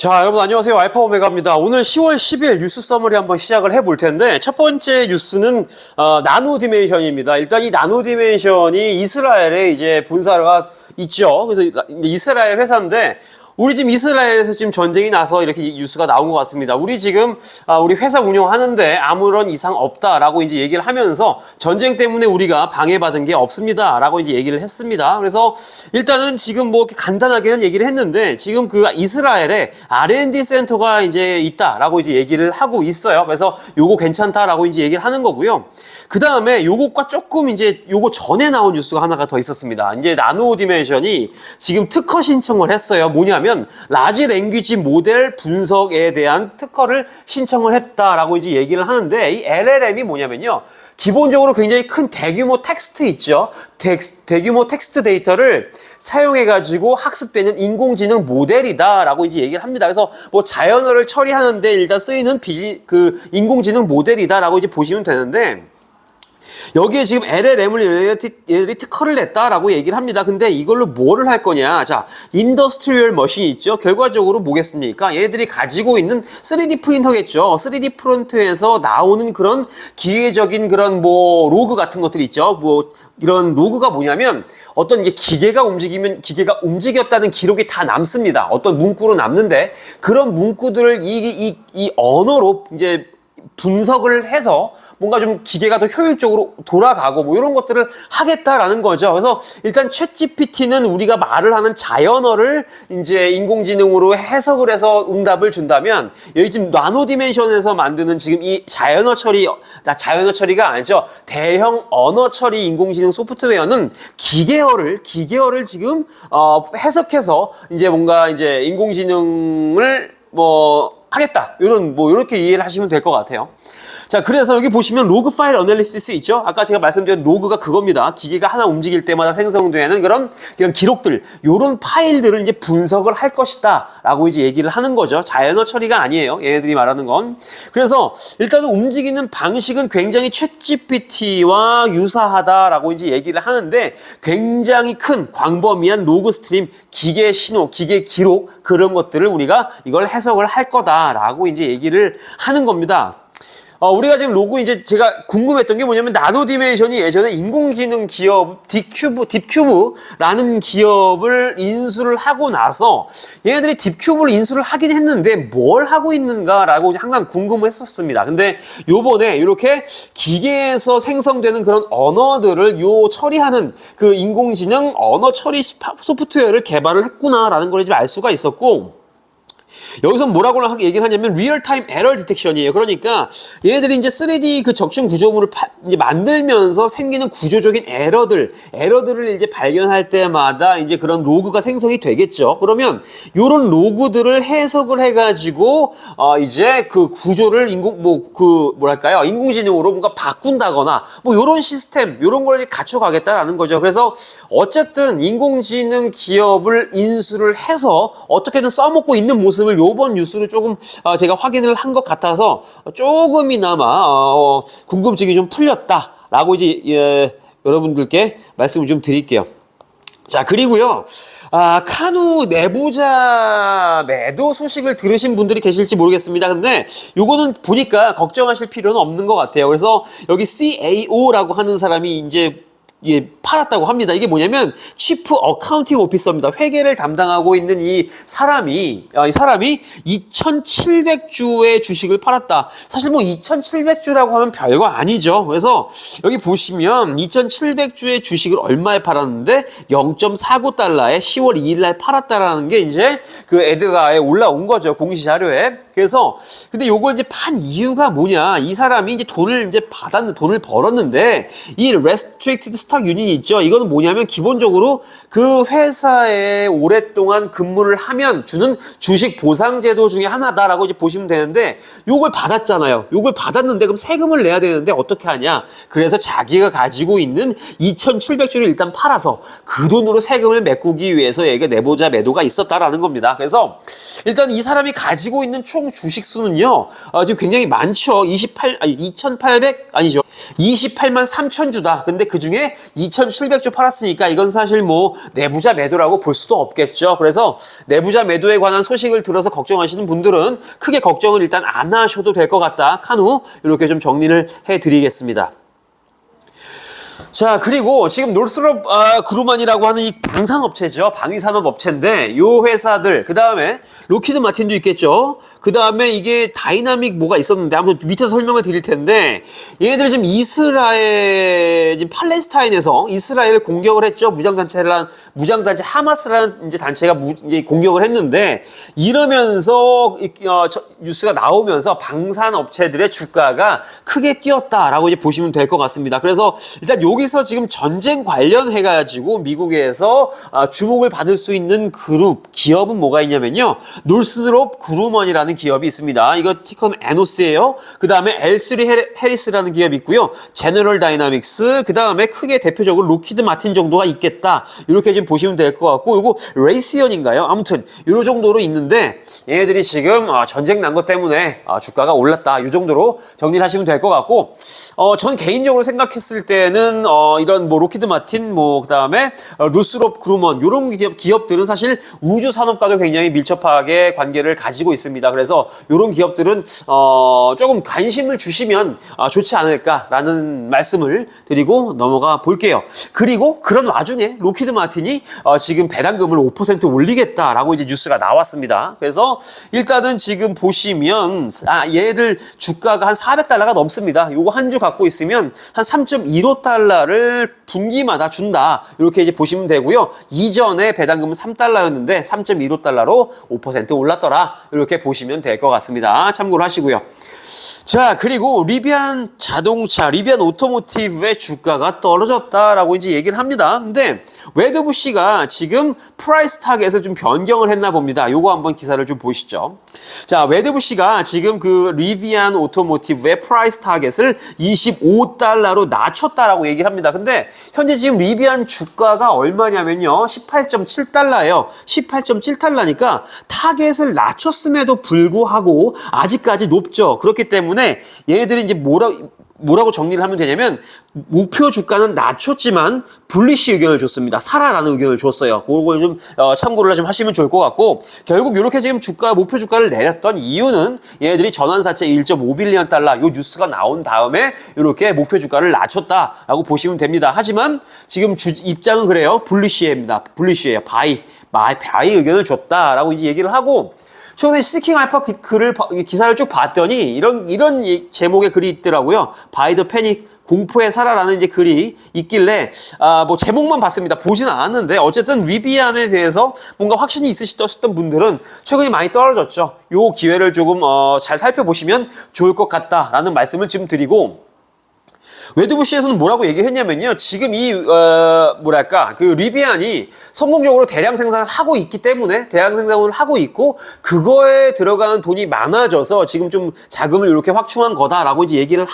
자, 여러분 안녕하세요. 알파 오메가입니다. 오늘 10월 10일 뉴스 서머리 한번 시작을 해볼 텐데, 첫 번째 뉴스는 나노 디멘션입니다. 일단 이 나노 디멘션이 이스라엘에 이제 본사가 있죠. 그래서 이스라엘 회사인데, 우리 지금 이스라엘에서 지금 전쟁이 나서 이렇게 뉴스가 나온 것 같습니다. 우리 지금 우리 회사 운영하는데 아무런 이상 없다라고 이제 얘기를 하면서 전쟁 때문에 우리가 방해받은 게 없습니다라고 이제 얘기를 했습니다. 그래서 일단은 지금 뭐 이렇게 간단하게는 얘기를 했는데 지금 그 이스라엘에 R&D 센터가 이제 있다라고 이제 얘기를 하고 있어요. 그래서 요거 괜찮다라고 이제 얘기를 하는 거고요. 그 다음에 요것과 조금 이제 요거 전에 나온 뉴스가 하나가 더 있었습니다. 이제 나노 디멘션이 지금 특허 신청을 했어요. 뭐냐면 라지 랭귀지 모델 분석에 대한 특허를 신청을 했다라고 이제 얘기를 하는데, 이 LLM이 뭐냐면요, 기본적으로 굉장히 큰 대규모 텍스트 있죠. 대규모 텍스트 데이터를 사용해가지고 학습되는 인공지능 모델이다라고 이제 얘기를 합니다. 그래서 뭐 자연어를 처리하는데 일단 쓰이는 인공지능 모델이다라고 이제 보시면 되는데, 여기에 지금 LLM을 얘들이 특허를 냈다라고 얘기를 합니다. 근데 이걸로 뭐를 할 거냐? 자, 인더스트리얼 머신이 있죠. 결과적으로 뭐겠습니까? 얘들이 가지고 있는 3D 프린터겠죠. 3D 프린터에서 나오는 그런 기계적인 그런 뭐 로그 같은 것들이 있죠. 뭐 이런 로그가 뭐냐면 어떤 이게 기계가 움직이면 기계가 움직였다는 기록이 다 남습니다. 어떤 문구로 남는데 그런 문구들을 이 언어로 이제 분석을 해서 뭔가 좀 기계가 더 효율적으로 돌아가고 뭐 이런 것들을 하겠다라는 거죠. 그래서 일단 챗GPT는 우리가 말을 하는 자연어를 이제 인공지능으로 해석을 해서 응답을 준다면, 여기 지금 나노 디멘션에서 만드는 지금 이 자연어 처리가 아니죠. 대형 언어 처리 인공지능 소프트웨어는 기계어를 지금 해석해서 이제 뭔가 이제 인공지능을 하겠다. 이렇게 이해를 하시면 될 것 같아요. 자, 그래서 여기 보시면 로그 파일 어널리시스 있죠? 아까 제가 말씀드린 로그가 그겁니다. 기계가 하나 움직일 때마다 생성되는 이런 기록들, 요런 파일들을 이제 분석을 할 것이다 라고 이제 얘기를 하는 거죠. 자연어 처리가 아니에요. 얘네들이 말하는 건. 그래서 일단은 움직이는 방식은 굉장히 챗GPT와 유사하다라고 이제 얘기를 하는데, 굉장히 큰 광범위한 로그 스트림, 기계 신호, 기계 기록, 그런 것들을 우리가 이걸 해석을 할 거다라고 이제 얘기를 하는 겁니다. 우리가 지금 로그 이제 제가 궁금했던 게 뭐냐면, 나노 디멘션이 예전에 인공지능 기업 딥큐브라는 기업을 인수를 하고 나서 얘네들이 딥큐브를 인수를 하긴 했는데 뭘 하고 있는가라고 항상 궁금했었습니다. 근데 요번에 이렇게 기계에서 생성되는 그런 언어들을 처리하는 그 인공지능 언어 처리 소프트웨어를 개발을 했구나라는 걸 이제 알 수가 있었고, 여기서 뭐라고 얘기를 하냐면 리얼타임 에러 디텍션이에요. 그러니까 얘네들이 이제 3D 그 적층 구조물을 이제 만들면서 생기는 구조적인 에러들을 이제 발견할 때마다 이제 그런 로그가 생성이 되겠죠. 그러면 요런 로그들을 해석을 해가지고 이제 그 구조를 인공지능으로 뭔가 바꾼다거나 뭐 요런 시스템, 요런 걸 이제 갖춰가겠다라는 거죠. 그래서 어쨌든 인공지능 기업을 인수를 해서 어떻게든 써먹고 있는 모습을 요번 뉴스를 조금 제가 확인을 한 것 같아서 조금이나마 궁금증이 좀 풀렸다라고 이제 여러분들께 말씀을 좀 드릴게요. 자, 그리고요, 카누 내부자 매도 소식을 들으신 분들이 계실지 모르겠습니다. 근데 요거는 보니까 걱정하실 필요는 없는 것 같아요. 그래서 여기 CAO라고 하는 사람이 이제 팔았다고 합니다. 이게 뭐냐면 치프 어카운팅 오피서입니다. 회계를 담당하고 있는 이 사람이 2,700주의 주식을 팔았다. 사실 뭐 2,700주라고 하면 별거 아니죠. 그래서 여기 보시면 2,700주의 주식을 얼마에 팔았는데 0.49달러에 10월 2일 날 팔았다라는 게 이제 그 에드가에 올라온 거죠. 공시 자료에. 그래서 근데 요걸 이제 판 이유가 뭐냐? 이 사람이 이제 돈을 벌었는데, 이 restricted stock unit이 있죠. 이거는 뭐냐면 기본적으로 그 회사에 오랫동안 근무를 하면 주는 주식 보상 제도 중에 하나다라고 이제 보시면 되는데, 요걸 받았잖아요. 요걸 받았는데 그럼 세금을 내야 되는데 어떻게 하냐? 그래서 자기가 가지고 있는 2,700주를 일단 팔아서 그 돈으로 세금을 메꾸기 위해서 얘가 내보자 매도가 있었다라는 겁니다. 그래서 일단 이 사람이 가지고 있는 총 주식 수는요, 지금 굉장히 많죠. 2,800, 아니죠. 28만 3천 주다. 근데 그 중에 2,700주 팔았으니까 이건 사실 뭐 내부자 매도라고 볼 수도 없겠죠. 그래서 내부자 매도에 관한 소식을 들어서 걱정하시는 분들은 크게 걱정을 일단 안 하셔도 될 것 같다. 칸후 이렇게 좀 정리를 해드리겠습니다. 자, 그리고 지금 놀스롭 그루먼이라고 하는 이 방산업체죠. 방위산업업체인데 요 회사들, 그 다음에 로키드 마틴도 있겠죠. 그 다음에 이게 다이나믹 뭐가 있었는데 한번 밑에서 설명을 드릴 텐데, 얘네들이 지금 지금 팔레스타인에서 이스라엘을 공격을 했죠. 무장단체 하마스라는 이제 단체가 이제 공격을 했는데, 이러면서 뉴스가 나오면서 방산업체들의 주가가 크게 뛰었다라고 이제 보시면 될 것 같습니다. 그래서 일단 여기서 지금 전쟁 관련해가지고 미국에서 주목을 받을 수 있는 기업은 뭐가 있냐면요. 놀스롭 그루먼이라는 기업이 있습니다. 이거 티커는 에노스예요. 그 다음에 L3 해리스라는 기업이 있고요. 제너럴 다이나믹스, 그 다음에 크게 대표적으로 로키드 마틴 정도가 있겠다. 이렇게 지금 보시면 될 것 같고, 이거 레이시언인가요? 아무튼 이 정도로 있는데, 얘네들이 지금 전쟁 난 것 때문에 주가가 올랐다. 이 정도로 정리를 하시면 될 것 같고, 전 개인적으로 생각했을 때는 이런 뭐 로키드 마틴, 그 다음에 놀스롭 그루먼 이런 기업들은 사실 우주 산업과도 굉장히 밀접하게 관계를 가지고 있습니다. 그래서 이런 기업들은 조금 관심을 주시면 좋지 않을까라는 말씀을 드리고 넘어가 볼게요. 그리고 그런 와중에 로키드 마틴이 지금 배당금을 5% 올리겠다라고 이제 뉴스가 나왔습니다. 그래서 일단은 지금 보시면 얘들 주가가 한 400달러가 넘습니다. 요거 한 주 갖고 있으면 한 3.15달러를 분기마다 준다. 이렇게 이제 보시면 되고요. 이전에 배당금은 3달러였는데 3.15달러로 5% 올랐더라. 이렇게 보시면 될 것 같습니다. 참고를 하시고요. 자, 그리고 리비안 오토모티브의 주가가 떨어졌다라고 이제 얘기를 합니다. 근데 웨드부시가 지금 프라이스 타겟을 좀 변경을 했나 봅니다. 요거 한번 기사를 좀 보시죠. 자, 웨드부시가 지금 그 리비안 오토모티브의 프라이스 타겟을 25달러로 낮췄다라고 얘기를 합니다. 근데 현재 지금 리비안 주가가 얼마냐면요. 18.7달러예요. 18.7달러니까 타겟을 낮췄음에도 불구하고 아직까지 높죠. 그렇기 때문에 얘네들이 이제 뭐라고 정리를 하면 되냐면, 목표 주가는 낮췄지만 불리시 의견을 줬습니다. 사라라는 의견을 줬어요. 그걸 좀 참고를 좀 하시면 좋을 것 같고, 결국 이렇게 지금 목표 주가를 내렸던 이유는 얘네들이 전환사채 1.5빌리언 달러 요 뉴스가 나온 다음에 이렇게 목표 주가를 낮췄다라고 보시면 됩니다. 하지만 지금 입장은 그래요. 불리시입니다. 불리시예요. 바이 의견을 줬다라고 이제 얘기를 하고, 최근에 시킹 알파 기사를 쭉 봤더니 이런 제목의 글이 있더라고요. 바이 더 패닉, 공포의 살아라는 이제 글이 있길래 뭐 제목만 봤습니다. 보진 않았는데 어쨌든 리비안에 대해서 뭔가 확신이 있으셨던 분들은 최근에 많이 떨어졌죠. 요 기회를 조금 잘 살펴보시면 좋을 것 같다라는 말씀을 지금 드리고, 웨드부시에서는 뭐라고 얘기했냐면요. 지금 그 리비안이 성공적으로 대량 생산을 하고 있기 때문에, 대량 생산을 하고 있고, 그거에 들어가는 돈이 많아져서 지금 좀 자금을 이렇게 확충한 거다라고 이제 얘기를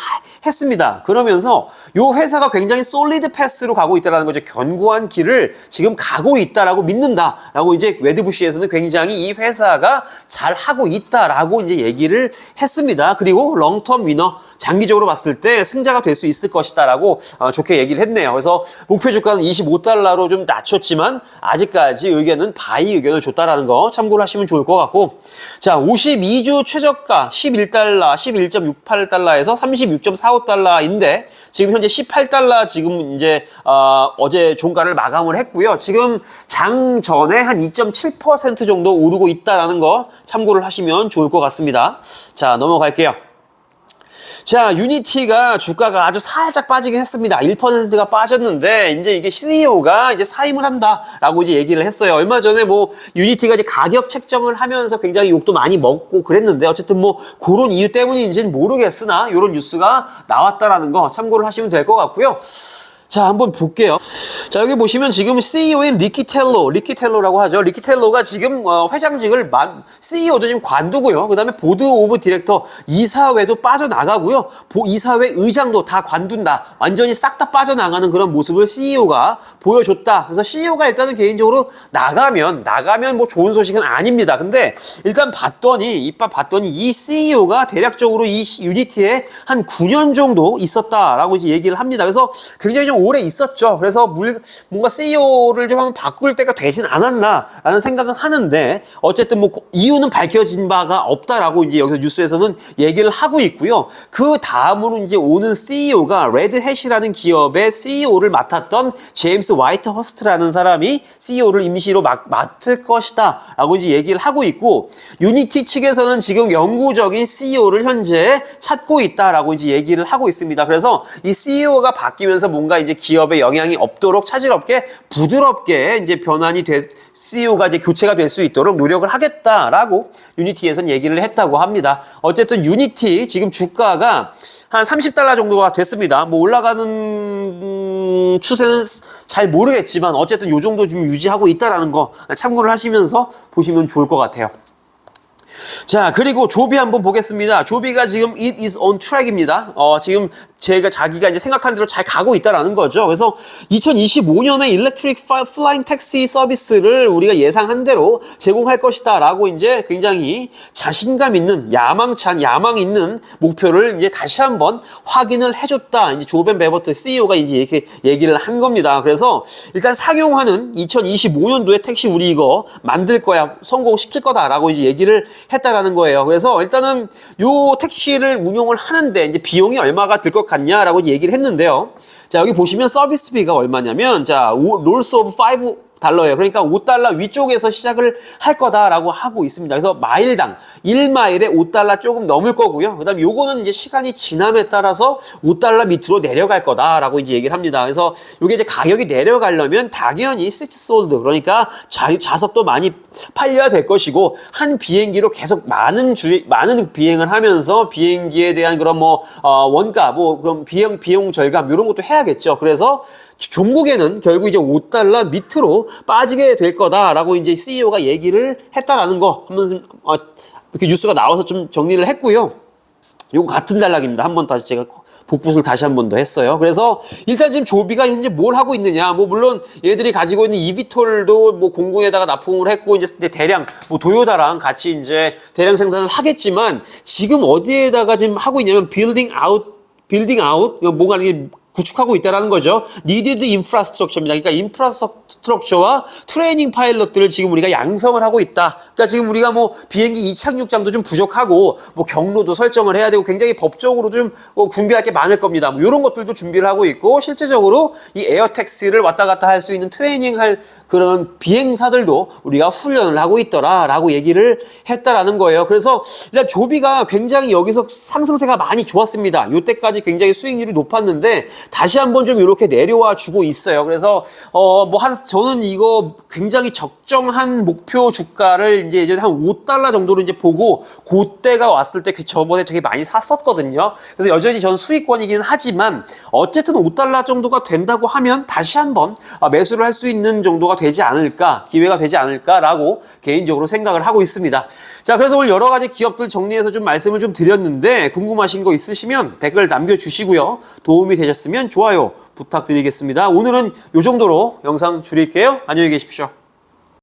했습니다. 그러면서 요 회사가 굉장히 솔리드 패스로 가고 있다라는 거죠. 견고한 길을 지금 가고 있다라고 믿는다라고 이제 웨드부시에서는 굉장히 이 회사가 잘 하고 있다라고 이제 얘기를 했습니다. 그리고 롱텀 위너, 장기적으로 봤을 때 승자가 될 수 있을 것이다라고 좋게 얘기를 했네요. 그래서 목표 주가는 25달러로 좀 낮췄지만 아직까지 의견은 바이 의견을 줬다라는 거 참고를 하시면 좋을 것 같고, 자, 52주 최저가 11달러, 11.68달러에서 36.45달러인데 지금 현재 18달러 지금 이제 어제 종가를 마감을 했고요. 지금 장 전에 한 2.7% 정도 오르고 있다라는 거 참고를 하시면 좋을 것 같습니다. 자, 넘어갈게요. 자, 유니티가 주가가 아주 살짝 빠지긴 했습니다. 1%가 빠졌는데, 이제 이게 CEO가 이제 사임을 한다라고 이제 얘기를 했어요. 얼마 전에 뭐, 유니티가 이제 가격 책정을 하면서 굉장히 욕도 많이 먹고 그랬는데, 어쨌든 뭐, 그런 이유 때문인지는 모르겠으나, 이런 뉴스가 나왔다라는 거 참고를 하시면 될 것 같고요. 자, 한번 볼게요. 자, 여기 보시면 지금 CEO인 리키텔로라고 하죠. 리키텔로가 지금 회장직을 CEO도 지금 관두고요. 그 다음에 보드 오브 디렉터 이사회도 빠져나가고요. 이사회 의장도 다 관둔다. 완전히 싹 다 빠져나가는 그런 모습을 CEO가 보여줬다. 그래서 CEO가 일단은 개인적으로 나가면 뭐 좋은 소식은 아닙니다. 근데 일단 봤더니 이 CEO가 대략적으로 이 유니티에 한 9년 정도 있었다라고 이제 얘기를 합니다. 그래서 굉장히 좀 오래 있었죠. 그래서 뭔가 CEO를 좀 한번 바꿀 때가 되진 않았나라는 생각은 하는데 어쨌든 뭐 이유는 밝혀진 바가 없다라고 이제 여기서 뉴스에서는 얘기를 하고 있고요. 그 다음으로 이제 오는 CEO가 레드햇이라는 기업의 CEO를 맡았던 제임스 화이트허스트라는 사람이 CEO를 임시로 맡을 것이다라고 이제 얘기를 하고 있고 유니티 측에서는 지금 영구적인 CEO를 현재 찾고 있다라고 이제 얘기를 하고 있습니다. 그래서 이 CEO가 바뀌면서 뭔가 이제 기업에 영향이 없도록 차질없게 부드럽게 이제 CEO가 이제 교체가 될 수 있도록 노력을 하겠다라고 유니티에서는 얘기를 했다고 합니다. 어쨌든 유니티 지금 주가가 한 $30 정도가 됐습니다. 뭐 올라가는 추세는 잘 모르겠지만 어쨌든 요 정도 좀 유지하고 있다라는 거 참고를 하시면서 보시면 좋을 것 같아요. 자, 그리고 조비 한번 보겠습니다. 조비가 지금 it is on track입니다. 지금 자기가 이제 생각한 대로 잘 가고 있다라는 거죠. 그래서 2025년에 일렉트릭 플라잉 택시 서비스를 우리가 예상한 대로 제공할 것이다라고 이제 굉장히 자신감 있는 야망 있는 목표를 이제 다시 한번 확인을 해줬다. 이제 조벤 베버트 CEO가 이제 이렇게 얘기를 한 겁니다. 그래서 일단 상용화는 2025년도에 택시 우리 이거 만들 거야, 성공시킬 거다라고 이제 얘기를 했다라는 거예요. 그래서 일단은 요 택시를 운용을 하는데 이제 비용이 얼마가 들 것 같냐라고 얘기를 했는데요. 자, 여기 보시면 서비스비가 얼마냐면 자, 롤스 오브 5달러예요. 그러니까 $5 위쪽에서 시작을 할 거다라고 하고 있습니다. 그래서 마일당 1마일에 $5 조금 넘을 거고요. 그다음 요거는 이제 시간이 지남에 따라서 $5 밑으로 내려갈 거다라고 이제 얘기를 합니다. 그래서 요게 이제 가격이 내려가려면 당연히 시트 솔드, 그러니까 좌석도 많이 팔려야 될 것이고 한 비행기로 계속 많은 비행을 하면서 비행기에 대한 그런 원가 그럼 비용 절감 이런 것도 해야겠죠. 그래서 종국에는 결국 이제 $5 밑으로 빠지게 될 거다라고 이제 CEO가 얘기를 했다라는 거 한번 이렇게 뉴스가 나와서 좀 정리를 했고요. 요거 같은 단락입니다. 한번 다시 제가 복붙을 다시 한 번 더 했어요. 그래서 일단 지금 조비가 현재 뭘 하고 있느냐. 물론 얘들이 가지고 있는 이비톨도 공군에다가 납품을 했고 이제 대량 도요타랑 같이 이제 대량 생산을 하겠지만 지금 어디에다가 지금 하고 있냐면 빌딩 아웃 뭔가 이게 구축하고 있다라는 거죠. Needed Infrastructure입니다. 그러니까 인프라스트럭처와 트레이닝 파일럿들을 지금 우리가 양성을 하고 있다. 그러니까 지금 우리가 비행기 이착륙장도 좀 부족하고 경로도 설정을 해야 되고 굉장히 법적으로 좀 준비할 게 많을 겁니다. 이런 것들도 준비를 하고 있고 실제적으로 이 에어택시를 왔다 갔다 할 수 있는 트레이닝할 그런 비행사들도 우리가 훈련을 하고 있더라라고 얘기를 했다라는 거예요. 그래서 일단 조비가 굉장히 여기서 상승세가 많이 좋았습니다. 이때까지 굉장히 수익률이 높았는데 다시 한번 좀 이렇게 내려와 주고 있어요. 그래서 저는 이거 굉장히 적정한 목표 주가를 이제 한 $5 정도로 이제 보고 그때가 왔을 때 저번에 되게 많이 샀었거든요. 그래서 여전히 저는 수익권이긴 하지만 어쨌든 $5 정도가 된다고 하면 다시 한번 매수를 할 수 있는 정도가 되지 않을까, 기회가 되지 않을까라고 개인적으로 생각을 하고 있습니다. 자, 그래서 오늘 여러 가지 기업들 정리해서 좀 말씀을 좀 드렸는데 궁금하신 거 있으시면 댓글 남겨주시고요. 도움이 되셨으면 좋아요 부탁드리겠습니다. 오늘은 이 정도로 영상 줄일게요. 안녕히 계십시오.